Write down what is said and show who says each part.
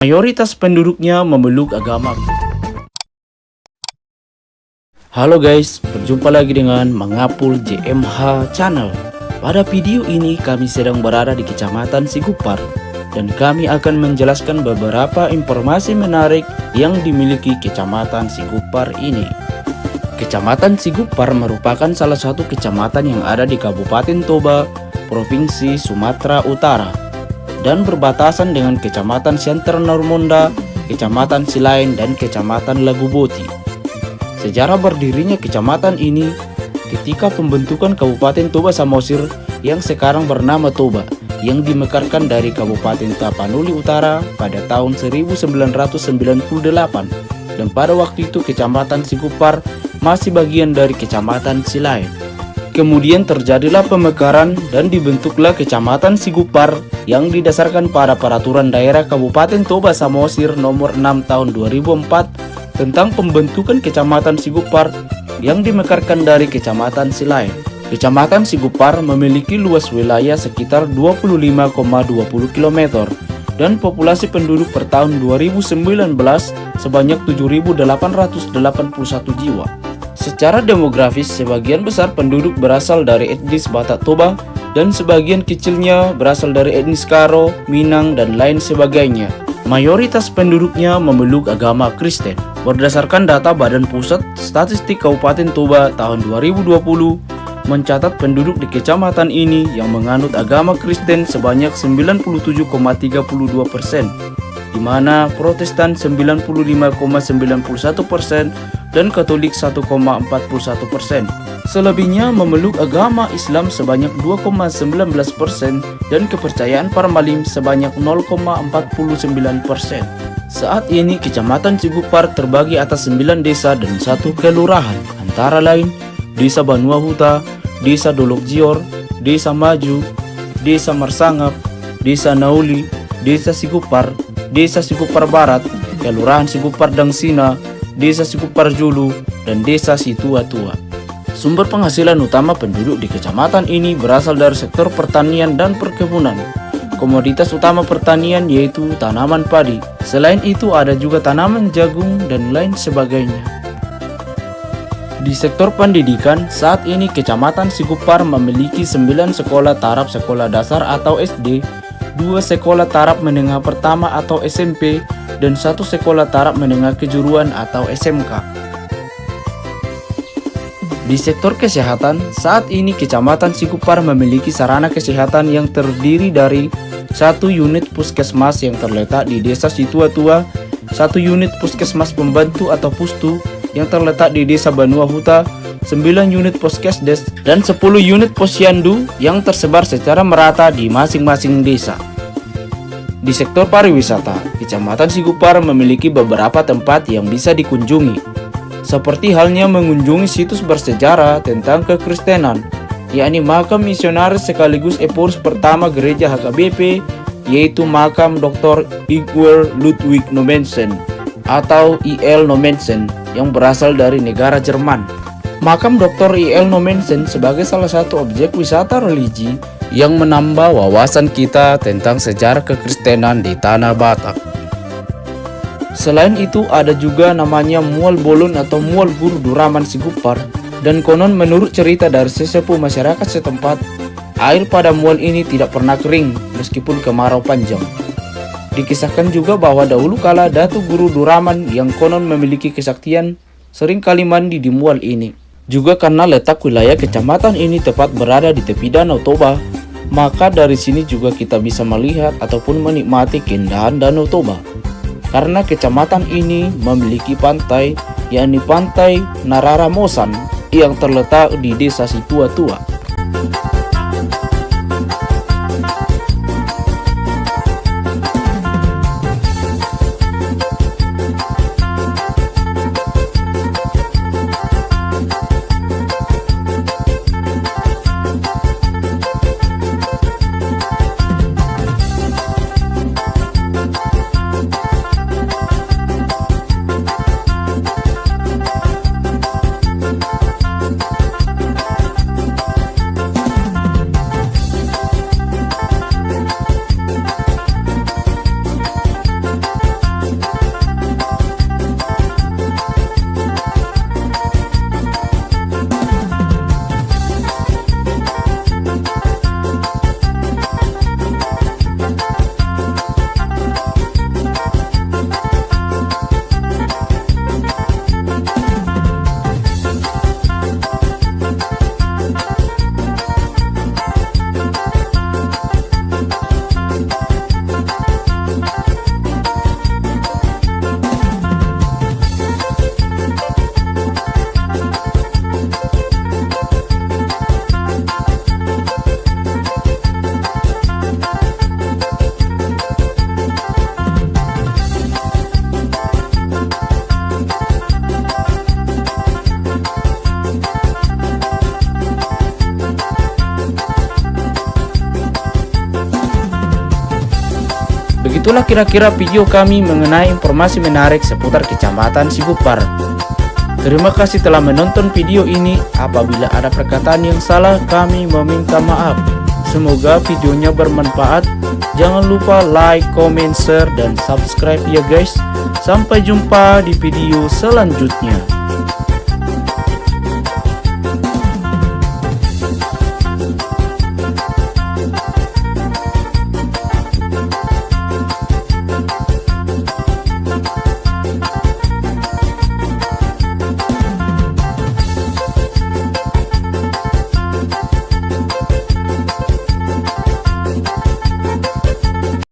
Speaker 1: Mayoritas penduduknya memeluk agama. Halo guys, berjumpa lagi dengan Mangapul JMH Channel. Pada video ini kami sedang berada di Kecamatan Sigupar dan kami akan menjelaskan beberapa informasi menarik yang dimiliki Kecamatan Sigupar ini. Kecamatan Sigupar merupakan salah satu kecamatan yang ada di Kabupaten Toba, Provinsi Sumatera Utara, dan berbatasan dengan Kecamatan Siantar Normonda, Kecamatan Silain, dan Kecamatan Laguboti. Sejarah berdirinya kecamatan ini ketika pembentukan Kabupaten Toba Samosir yang sekarang bernama Toba, yang dimekarkan dari Kabupaten Tapanuli Utara pada tahun 1998, dan pada waktu itu Kecamatan Sigupar masih bagian dari Kecamatan Silain. Kemudian terjadilah pemekaran dan dibentuklah Kecamatan Sigupar yang didasarkan pada Peraturan Daerah Kabupaten Toba Samosir Nomor 6 Tahun 2004 tentang pembentukan Kecamatan Sigupar yang dimekarkan dari Kecamatan Silain. Kecamatan Sigupar memiliki luas wilayah sekitar 25,20 km dan populasi penduduk per tahun 2019 sebanyak 7.881 jiwa. Secara demografis, sebagian besar penduduk berasal dari etnis Batak Toba dan sebagian kecilnya berasal dari etnis Karo, Minang, dan lain sebagainya. Mayoritas penduduknya memeluk agama Kristen. Berdasarkan data Badan Pusat Statistik Kabupaten Toba tahun 2020, mencatat penduduk di kecamatan ini yang menganut agama Kristen sebanyak 97,32%, di mana Protestan 95,91% dan Katolik 1,41%. Selebihnya memeluk agama Islam sebanyak 2,19% dan kepercayaan Parmalim sebanyak 0,49%. Saat ini Kecamatan Sigupar terbagi atas 9 desa dan 1 kelurahan, antara lain Desa Banua Huta, Desa Dolok Jior, Desa Maju, Desa Marsangap, Desa Nauli, Desa Sigupar, Desa Sigupar Barat, Kelurahan Sigupar Dangsina, Desa Sigupar Julu, dan Desa Situa-Tua. Sumber penghasilan utama penduduk di kecamatan ini berasal dari sektor pertanian dan perkebunan. Komoditas utama pertanian yaitu tanaman padi. Selain itu ada juga tanaman jagung dan lain sebagainya. Di sektor pendidikan, saat ini Kecamatan Sigupar memiliki 9 sekolah taraf sekolah dasar atau SD, 2 sekolah taraf menengah pertama atau SMP, dan 1 sekolah taraf menengah kejuruan atau SMK. Di sektor kesehatan, saat ini Kecamatan Sigupar memiliki sarana kesehatan yang terdiri dari 1 unit puskesmas yang terletak di Desa Situa-Tua, 1 unit puskesmas pembantu atau pustu yang terletak di Desa Banua Huta, 9 unit puskesdes, dan 10 unit posyandu yang tersebar secara merata di masing-masing desa. Di sektor pariwisata, Kecamatan Sigupar memiliki beberapa tempat yang bisa dikunjungi, seperti halnya mengunjungi situs bersejarah tentang kekristenan, yakni makam misionaris sekaligus epons pertama gereja HKBP, yaitu makam Dr. Igor Ludwig Nommensen atau I.L. Nommensen yang berasal dari negara Jerman. Makam Dr. I.L. Nommensen sebagai salah satu objek wisata religi yang menambah wawasan kita tentang sejarah kekristenan di Tanah Batak. Selain itu ada juga namanya Mual Bolon atau Mual Guru Duraman Sigupar, dan konon menurut cerita dari sesepuh masyarakat setempat, air pada mual ini tidak pernah kering meskipun kemarau panjang. Dikisahkan juga bahwa dahulu kala Datu Guru Duraman yang konon memiliki kesaktian sering kali mandi di mual ini. Juga karena letak wilayah kecamatan ini tepat berada di tepi Danau Toba, maka dari sini juga kita bisa melihat ataupun menikmati keindahan Danau Toba. Karena kecamatan ini memiliki pantai, yakni Pantai Nararamosan yang terletak di Desa Situa-Tua. Itulah kira-kira video kami mengenai informasi menarik seputar Kecamatan Sigupar. Terima kasih telah menonton video ini. Apabila ada perkataan yang salah, kami meminta maaf. Semoga videonya bermanfaat. Jangan lupa like, comment, share, dan subscribe ya guys. Sampai jumpa di video selanjutnya.